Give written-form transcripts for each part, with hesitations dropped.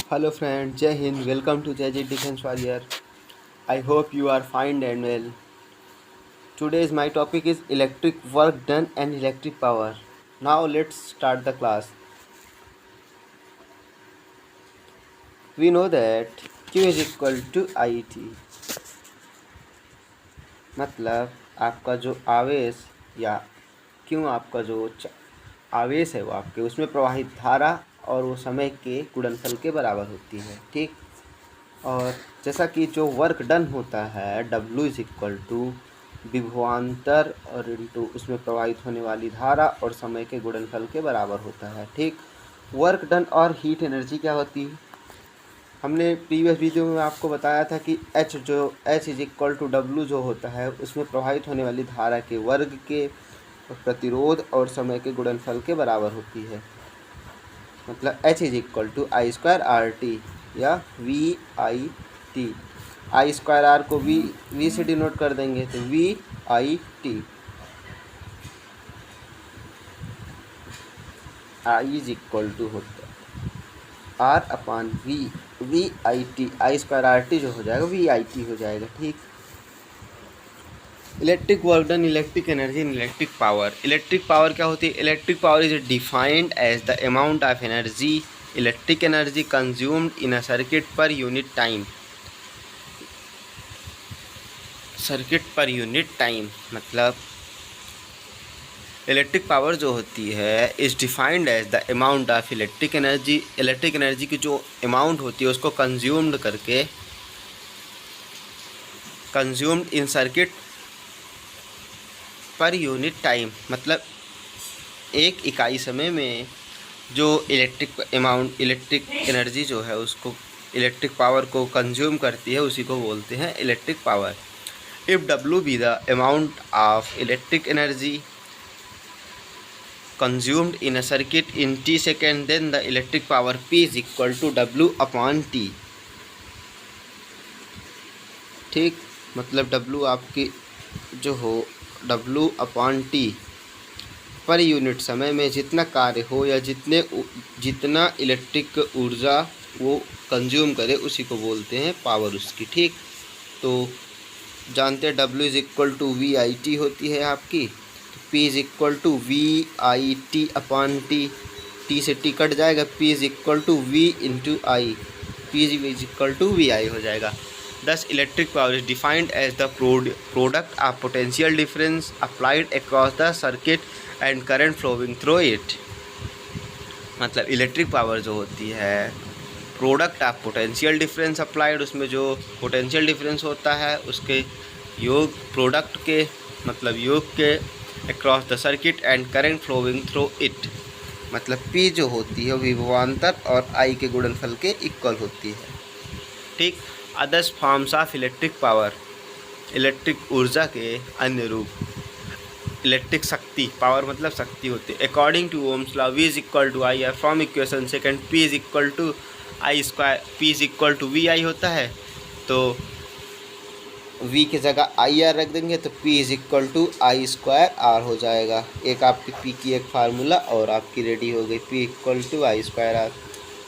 Hello friends, Jai Hind. Welcome to Jai Jit Defense Warrior. I hope you are fine and well. Today's my topic is electric work done and electric power. Now let's start the class. We know that Q is equal to IT. मतलब आपका जो आवेश या क्यों आपका जो आवेश है वो आपके उसमें प्रवाहित धारा और वो समय के गुणनफल के बराबर होती है। ठीक। और जैसा कि जो वर्क डन होता है W इज इक्वल टू विभवांतर और इंटू उसमें प्रवाहित होने वाली धारा और समय के गुणनफल के बराबर होता है। ठीक। वर्क डन और हीट एनर्जी क्या होती है? हमने प्रीवियस वीडियो में आपको बताया था कि H is equal to W जो होता है उसमें प्रवाहित होने वाली धारा के वर्ग के प्रतिरोध और समय के गुणनफल के बराबर होती है। मतलब H is equal to I square R T या V I T. I square R को वी से डिनोट कर देंगे तो V I T. I is equal to होता है R upon V I T. I square R T जो हो जाएगा वी आई टी हो जाएगा। ठीक। Electric work done, electric energy and electric power. Electric power क्या होती है? Electric power is defined as the amount of energy electric energy consumed in a circuit per unit time. Circuit per unit time मतलब electric power जो होती है is defined as the amount of electric energy. Electric energy की जो amount होती है उसको consumed करके consumed in circuit per unit time मतलब एक इकाई समय में जो इलेक्ट्रिक एनर्जी जो है उसको इलेक्ट्रिक पावर को कंज्यूम करती है उसी को बोलते हैं electric power. If W be the amount of electric energy consumed in a circuit in t second, then the electric power P is equal to W upon T। ठीक। मतलब W आपकी जो हो W upon T per unit समय में जितना कार्य हो या जितना इलेक्ट्रिक ऊर्जा वो कंज्यूम करे उसी को बोलते हैं पावर उसकी। ठीक। तो जानते हैं W is equal to V I T होती है आपकी। P is equal to V I T upon T. T से टी कट जाएगा। P is equal to V into I. P is equal to V I हो जाएगा। Thus electric power is defined as the product of potential difference applied across the circuit and current flowing through it. मतलब electric power जो होती है product of potential difference applied, उसमें जो potential difference होता है उसके योग प्रोडक्ट के मतलब योग के across the circuit and current flowing through it. मतलब P जो होती है विभवांतर और I के गुणनफल के इक्वल होती है। ठीक। Others forms of electric power, electric ऊर्जा के अन्य रूप। इलेक्ट्रिक शक्ति, पावर मतलब शक्ति होती है। According to Ohm's law V is equal to I R from equation second P is equal to I square P is equal to V I होता है तो V की जगह आई आर रख देंगे तो P is equal to I square R हो जाएगा। एक आपकी P की एक फार्मूला और आपकी रेडी हो गई P equal to I square R.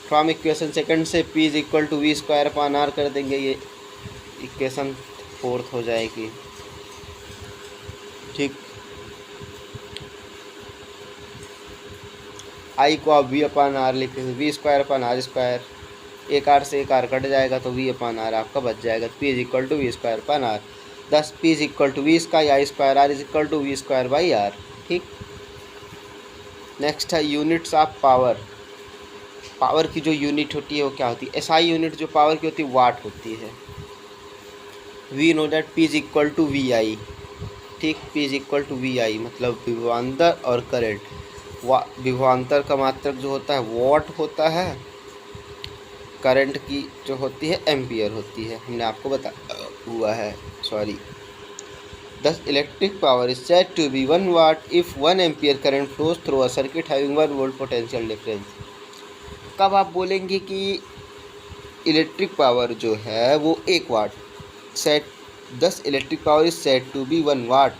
From equation second से P is equal to V square upon R कर देंगे, ये इक्वेशन फोर्थ हो जाएगी। ठीक। आई को आप V अपॉन आर लिख देंगे, V square upon R square. एक आर से एक आर कट जाएगा तो V अपॉन आर आपका बच जाएगा। P is equal to V square upon R. Thus P is equal to V square I square R is equal to V square by R. ठीक। Next है units of power. Power की जो unit होती है वो क्या होती है? SI यूनिट जो पावर की होती है वाट होती है। We know that P is equal to V I. ठीक। P is equal to V I मतलब विभवांतर और करंट। विभवांतर का मात्रक जो होता है वॉट होता है, करंट की जो होती है एम्पियर होती है, हमने आपको बताया हुआ है। Sorry. Thus electric power is said to be 1 watt if 1 ampere current flows through a circuit having 1 volt potential difference। कब आप बोलेंगे कि इलेक्ट्रिक पावर जो है वो 1 watt set, 10 electric power is set to be 1 watt.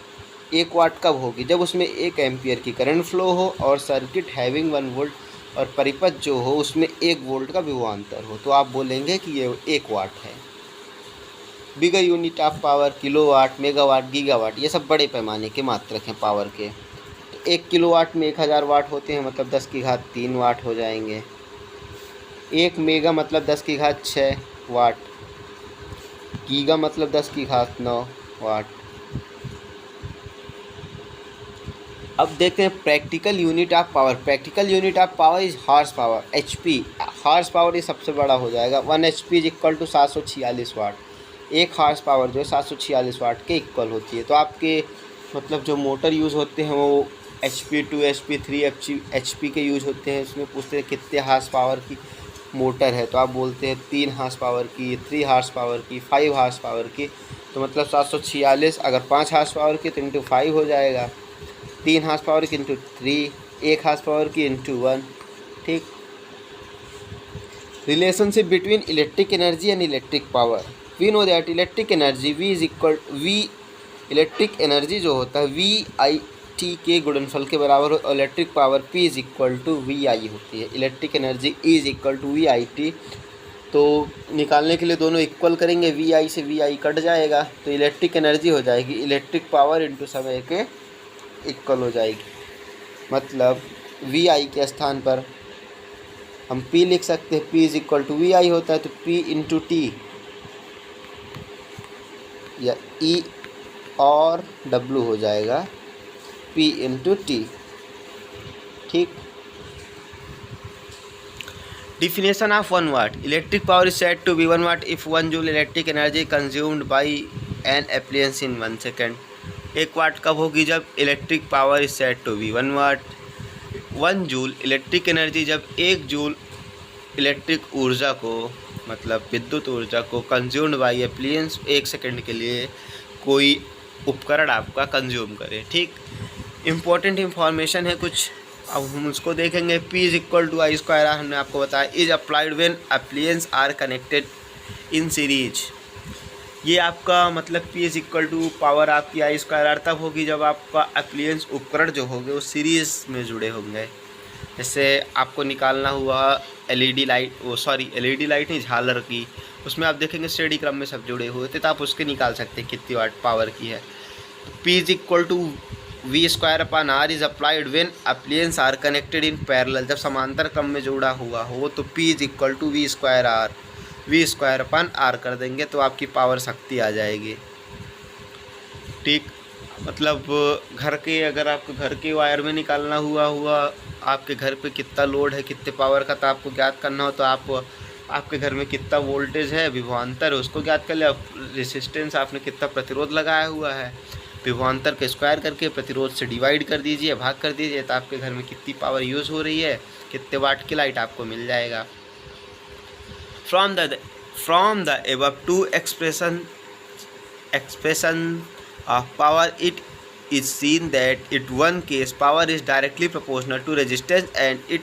1 watt कब होगी? जब उसमें 1 एम्पियर की करंट फ्लो हो और सर्किट हैविंग 1 वोल्ट और परिपथ जो हो उसमें 1 वोल्ट का विभवांतर हो, तो आप बोलेंगे कि ये 1 वाट है। Bigger unit of power kilowatt, megawatt, gigawatt, ये सब बड़े पैमाने के मात्रक हैं पावर के। तो 1 किलोवाट में 1000 वाट होते हैं, मतलब 10 की घात 3 वाट हो जाएंगे। 1 मेगा मतलब 10 की घात 6 वाट, गीगा मतलब 10 की घात 9 वाट। अब देखते हैं practical unit of power. Practical unit of power is horse power, HP। Horse power ये सबसे बड़ा हो जाएगा। 1 HP is equal to 746 watt. 1 horse power जो है 746 वाट के इक्वल होती है। तो आपके मतलब जो मोटर यूज़ होते हैं वो HP 2, HP 3 HP के यूज़ होते हैं। उसमें पूछते हैं कितने हॉर्स पावर की मोटर है, तो आप बोलते हैं 3 हॉर्स पावर की, 3 हॉर्स पावर की, 5 हॉर्स पावर की। तो मतलब 746 अगर 5 हॉर्स पावर की तो इंटू 5 हो जाएगा, 3 हॉर्स पावर की इंटू 3, 1 हॉर्स पावर की इंटू 1। ठीक। Relationship between electric energy and electric power. We know that electric energy electric energy जो होता है VIT के गुणनफल के बराबर हो, और electric power P is equal to VI होती है। Electric energy E is equal to VIT। तो निकालने के लिए दोनों इक्वल करेंगे, VI से VI कट जाएगा, तो इलेक्ट्रिक एनर्जी हो जाएगी इलेक्ट्रिक पावर इंटू समय के इक्वल हो जाएगी। मतलब VI के स्थान पर हम P लिख सकते हैं, P is equal to VI होता है, तो P इंटू T या E और W हो जाएगा P इंटू T। ठीक। Definition of 1 watt. Electric power is said to be 1 watt if 1 joule electric energy consumed by an appliance in 1 second. 1 watt कब होगी? जब electric power is said to be 1 watt. 1 joule electric energy, जब 1 joule electric ऊर्जा को मतलब विद्युत ऊर्जा को कंज्यूम्ड बाई एप्लियंस 1 सेकंड के लिए कोई उपकरण आपका कंज्यूम करे। ठीक। इम्पोर्टेंट इन्फॉर्मेशन है कुछ, अब हम उसको देखेंगे। P is equal to I square R हमने आपको बताया is applied when appliances are connected in series. ये आपका मतलब P is equal to power आपकी आई स्क्वायर आर तब होगी जब आपका एप्लियंस उपकरण जो होंगे वो सीरीज़ में जुड़े होंगे। जैसे आपको निकालना हुआ LED लाइट, LED लाइट नहीं, झालर की, उसमें आप देखेंगे श्रेणी क्रम में सब जुड़े हुए थे, तो आप उसके निकाल सकते हैं कितनी वाट पावर की है। P is equal to V square upon R is applied when appliances are connected in parallel. जब समांतर क्रम में जुड़ा हुआ हो तो P is equal to V square upon R कर देंगे तो आपकी पावर शक्ति आ जाएगी। ठीक। मतलब घर के, अगर आपको घर के वायर में निकालना हुआ आपके घर पे कितना लोड है, कितने पावर का, तो आपको ज्ञात करना हो तो आप आपके घर में कितना वोल्टेज है, विभवांतर है, उसको ज्ञात कर ले। रेसिस्टेंस आपने कितना प्रतिरोध लगाया हुआ है, विभवांतर के स्क्वायर करके प्रतिरोध से डिवाइड कर दीजिए, भाग कर दीजिए, तो आपके घर में कितनी पावर यूज़ हो रही है, कितने वाट की लाइट आपको मिल जाएगा। From the above two expression of power, it is seen that in one case power is directly proportional to resistance and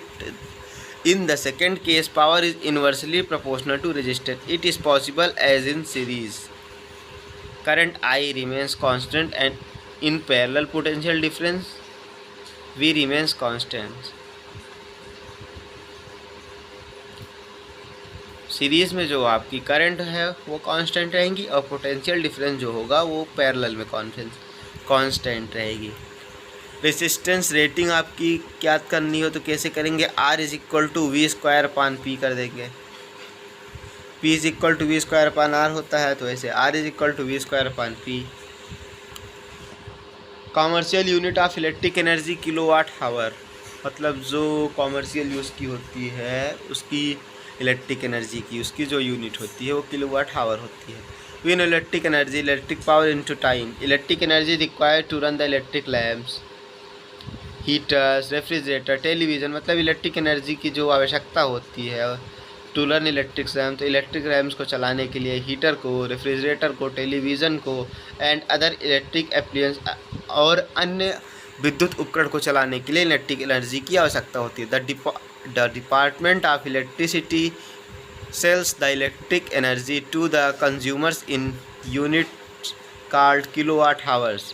in the second case power is inversely proportional to resistance. It is possible as in series current I remains constant and in parallel potential difference V remains constant. Series में जो आपकी current है वो constant रहेंगी और potential difference जो होगा वो पैरेलल में कांस्टेंट रहेगी। रेसिस्टेंस रेटिंग आपकी क्या करनी हो तो कैसे करेंगे? R is equal to V square upon P कर देंगे। P is equal to V square upon R होता है, तो ऐसे R is equal to V square upon P। Commercial unit of electric energy kilowatt hour, मतलब जो commercial use की होती है उसकी इलेक्ट्रिक एनर्जी की उसकी जो यूनिट होती है वो किलोवाट हावर होती है। We know electric energy electric power into time. Electric energy required to run the electric lamps, heaters, refrigerator, television, मतलब इलेक्ट्रिक एनर्जी की जो आवश्यकता होती है टू रन इलेक्ट्रिक लैम्प, तो इलेक्ट्रिक लैम्प्स को चलाने के लिए हीटर को, रेफ्रिजरेटर को, टेलीविज़न को एंड अदर इलेक्ट्रिक एप्लियंस और अन्य विद्युत उपकरण को चलाने के लिए इलेक्ट्रिक एनर्जी की आवश्यकता होती है। The Department of Electricity sells the electric energy to the consumers in units called kilowatt hours.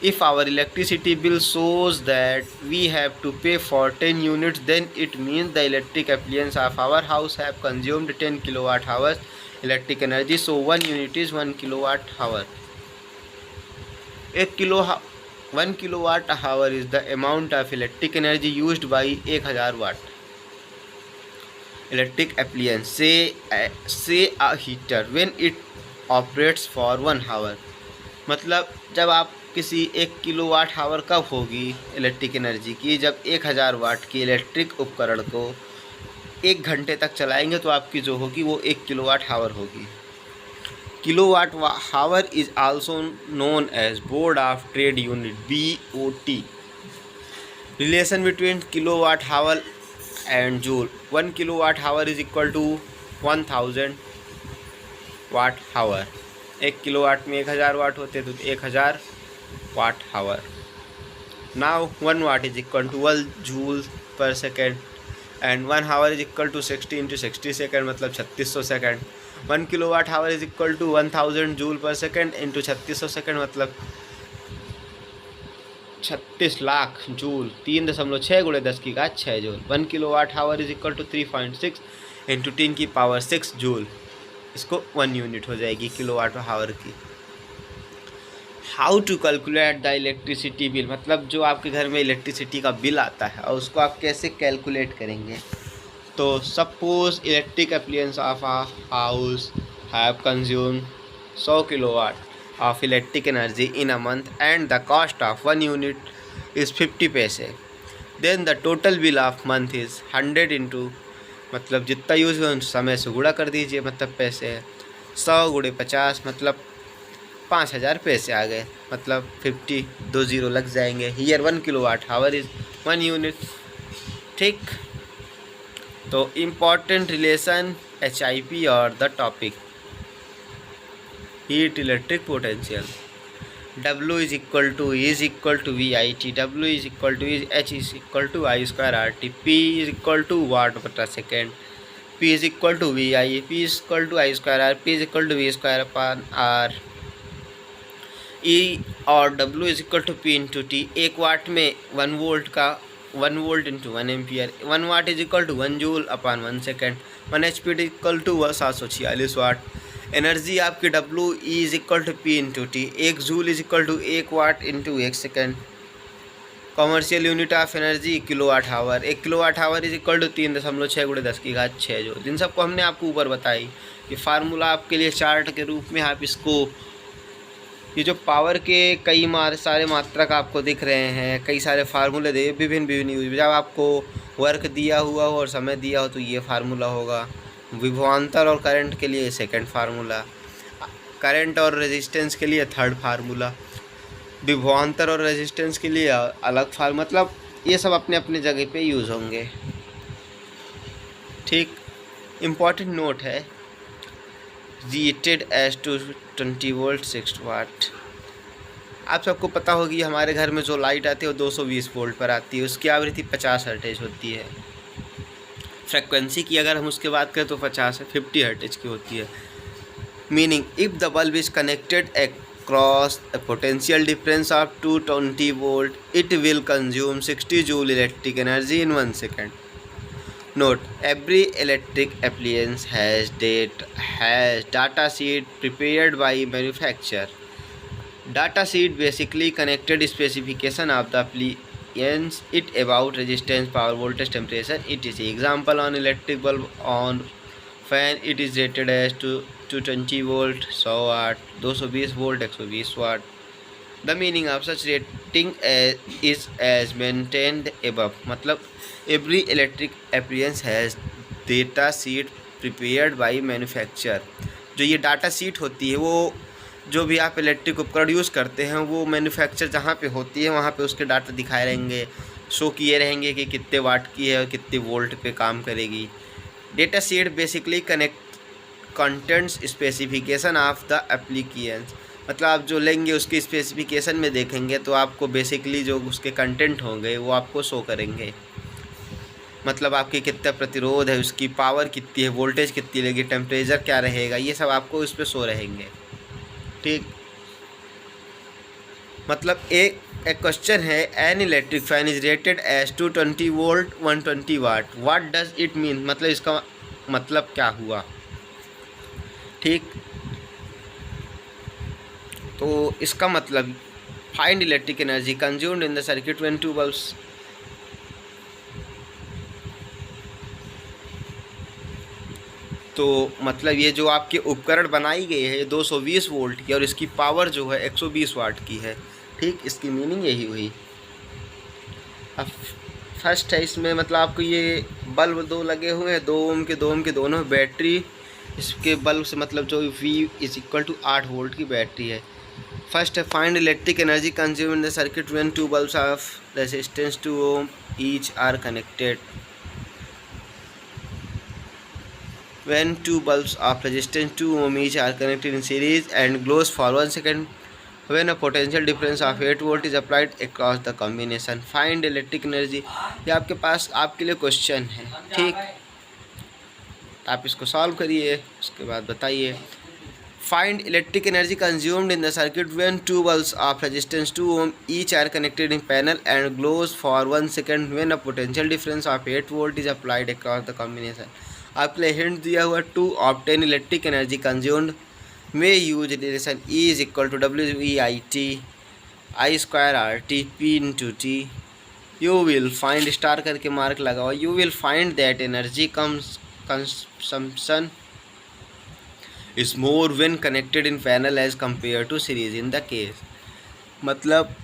If our electricity bill shows that we have to pay for 10 units, then it means the electric appliance of our house have consumed 10 kilowatt hours electric energy. So 1 unit is 1 kilowatt hour. 1 kilowatt hour is the amount of electric energy used by 1000 watt electric appliance, say a heater, when it operates for 1 hour. मतलब जब आप किसी 1 kilowatt हावर कब होगी electric energy की, जब 1000 वाट की electric उपकरण को 1 घंटे तक चलाएंगे तो आपकी जो होगी वो 1 किलोवाट हावर होगी। Kilowatt hour is also known as board of trade unit, BOT। Relation between kilowatt hour and joule. 1 kilowatt hour is equal to 1000 watt hour. 1 kilowatt में 1000 वाट होते तो 1000 watt hour. Now 1 watt is equal to 1 joule per second and 1 hour is equal to 60 × 60 second, मतलब 3600 second. 1 kilowatt hour is equal to 1000 joule per second into 3600 second, मतलब 36 lakh joule. 3.6 × 10⁻⁶ joule. 1 kilowatt hour is equal to 3.6 into 10⁻⁶ joule. इसको 1 unit हो जाएगी kilowatt hour की। How to calculate the electricity bill, मतलब जो आपके घर में इलेक्ट्रिसिटी का बिल आता है और उसको आप कैसे कैलकुलेट करेंगे। तो suppose electric appliance of a house have consume 100 kilowatt of electric energy in a month and the cost of 1 unit is 50 पैसे। Then the total bill of month is 100 into, मतलब जितना यूज़ हुआ समय से गुणा कर दीजिए, मतलब पैसे है 100 × 50, मतलब 5000 पैसे आ गए, मतलब 50, 2 0 लग जाएंगे। Here 1 kilowatt hour is 1 unit. ठीक, तो इम्पॉर्टेंट रिलेशन HIP और the topic heat electric potential. W is equal to VIT, W is equal to H is equal to I²RT, P is equal to watt बटा second, P is equal to VI, P is equal to I²R, P is equal to V²/R। E और W is equal to P into T। 1 watt में 1 volt का 1 volt into 1 ampere. 1 watt is equal to 1 joule upon 1 second. 1 HP is equal to 746 watt. Energy आपकी W is equal to P into T। 1 joule is equal to 1 watt into 1 second. Commercial unit of energy kilowatt hour. 1 kilowatt hour is equal to 3.6 × 10⁻⁶ joule. जिन सबको हमने आपको ऊपर बताई कि formula आपके लिए चार्ट के रूप में आप इसको, ये जो पावर के कई सारे मात्रक आपको दिख रहे हैं, कई सारे फार्मूले दे विभिन्न यूज। जब आपको वर्क दिया हुआ हो और समय दिया हो तो ये फार्मूला होगा। विभवांतर और करंट के लिए सेकंड फार्मूला, करंट और रेजिस्टेंस के लिए थर्ड फार्मूला, विभवांतर और रेजिस्टेंस के लिए अलग फार्मूला, मतलब ये सब अपने अपने जगह पे यूज़ होंगे। ठीक, इम्पॉर्टेंट नोट है, रेटेड एज टू 20 वोल्ट 6 वाट। आप सबको पता होगी हमारे घर में जो लाइट आती है वो 220 वोल्ट पर आती है, उसकी आवृत्ति 50 हर्ट्ज होती है। फ्रिक्वेंसी की अगर हम उसके बात करें तो 50 हर्ट्ज की होती है। Meaning if the bulb is connected across a potential difference of 220 volt, it will consume 60 joule electric energy in 1 second. Note: every electric appliance has data sheet prepared by manufacturer. Data sheet basically connected specification of the appliance, it about resistance, power, voltage, temperature, etc. Example on electric bulb, on fan it is rated as 220 volt 100 watt, 220 volt 120 watt. The meaning of such rating is as maintained above. मतलब every electric appliance has data sheet prepared by manufacturer. जो ये data sheet होती है वो जो भी आप electric उपकरण यूज़ करते हैं वो मैन्युफैक्चर जहाँ पे होती है वहाँ पे उसके डाटा दिखाए रहेंगे, शो किए रहेंगे कि कितने वाट की है और कितने वोल्ट पे काम करेगी। Data sheet basically contents specification of the applications, मतलब आप जो लेंगे उसके स्पेसिफिकेशन में देखेंगे तो आपको बेसिकली जो उसके कंटेंट होंगे वो आपको शो करेंगे। मतलब आपके कितना प्रतिरोध है, उसकी पावर कितनी है, वोल्टेज कितनी लगेगी, टेम्परेचर क्या रहेगा, ये सब आपको इस पर शो रहेंगे। ठीक, मतलब एक क्वेश्चन है, an electric fan is rated as 220 volt 120 watt, what does it mean, मतलब इसका मतलब क्या हुआ। ठीक, तो इसका मतलब find electric energy consumed in the circuit when two bulbs. तो मतलब ये जो आपके उपकरण बनाई गई है 220 वोल्ट की और इसकी पावर जो है 120 वाट की है। ठीक, इसकी मीनिंग यही हुई। अब फर्स्ट है इसमें, मतलब आपको ये बल्ब दो लगे हुए हैं, 2 ओम के दोनों बैटरी, इसके बल्ब से मतलब जो V is equal to 8 volt की बैटरी है। फर्स्ट है find electric energy consume in the circuit when two bulbs of resistance 2 ohm each are connected. When two bulbs of resistance 2 ohm each are connected in series and glows for 1 second, when a potential difference of 8 volt is applied across the combination, find electric energy। ये आपके पास आपके लिए question है। ठीक, आप इसको solve करिए, उसके बाद बताइए। Find electric energy consumed in the circuit when two bulbs of resistance 2 ohm each are connected in parallel and glows for 1 second when a potential difference of 8 volt is applied across the combination। आपके लिए hint दिया हुआ, to obtain electric energy consumed में use relation E is equal to WEIT I²RT P/T। You will find, star करके mark लगाओ, you will find that energy consumption is more when connected in parallel as compare to series in the case. मतलब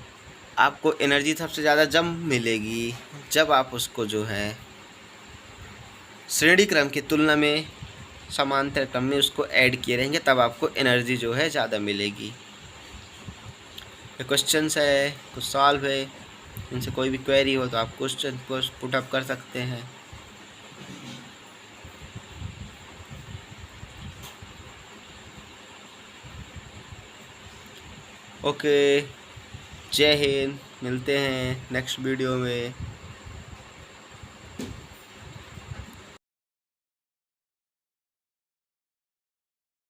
आपको energy सबसे ज़्यादा जब मिलेगी जब आप उसको जो है श्रेणी क्रम की तुलना में समांतर क्रम में उसको ऐड किए रहेंगे, तब आपको एनर्जी जो है ज़्यादा मिलेगी। ये क्वेश्चंस है, कुछ सॉल्व है, इनसे कोई भी क्वेरी हो तो आप क्वेश्चन को पुटअप कर सकते हैं। ओके, जय हिंद, मिलते हैं नेक्स्ट वीडियो में।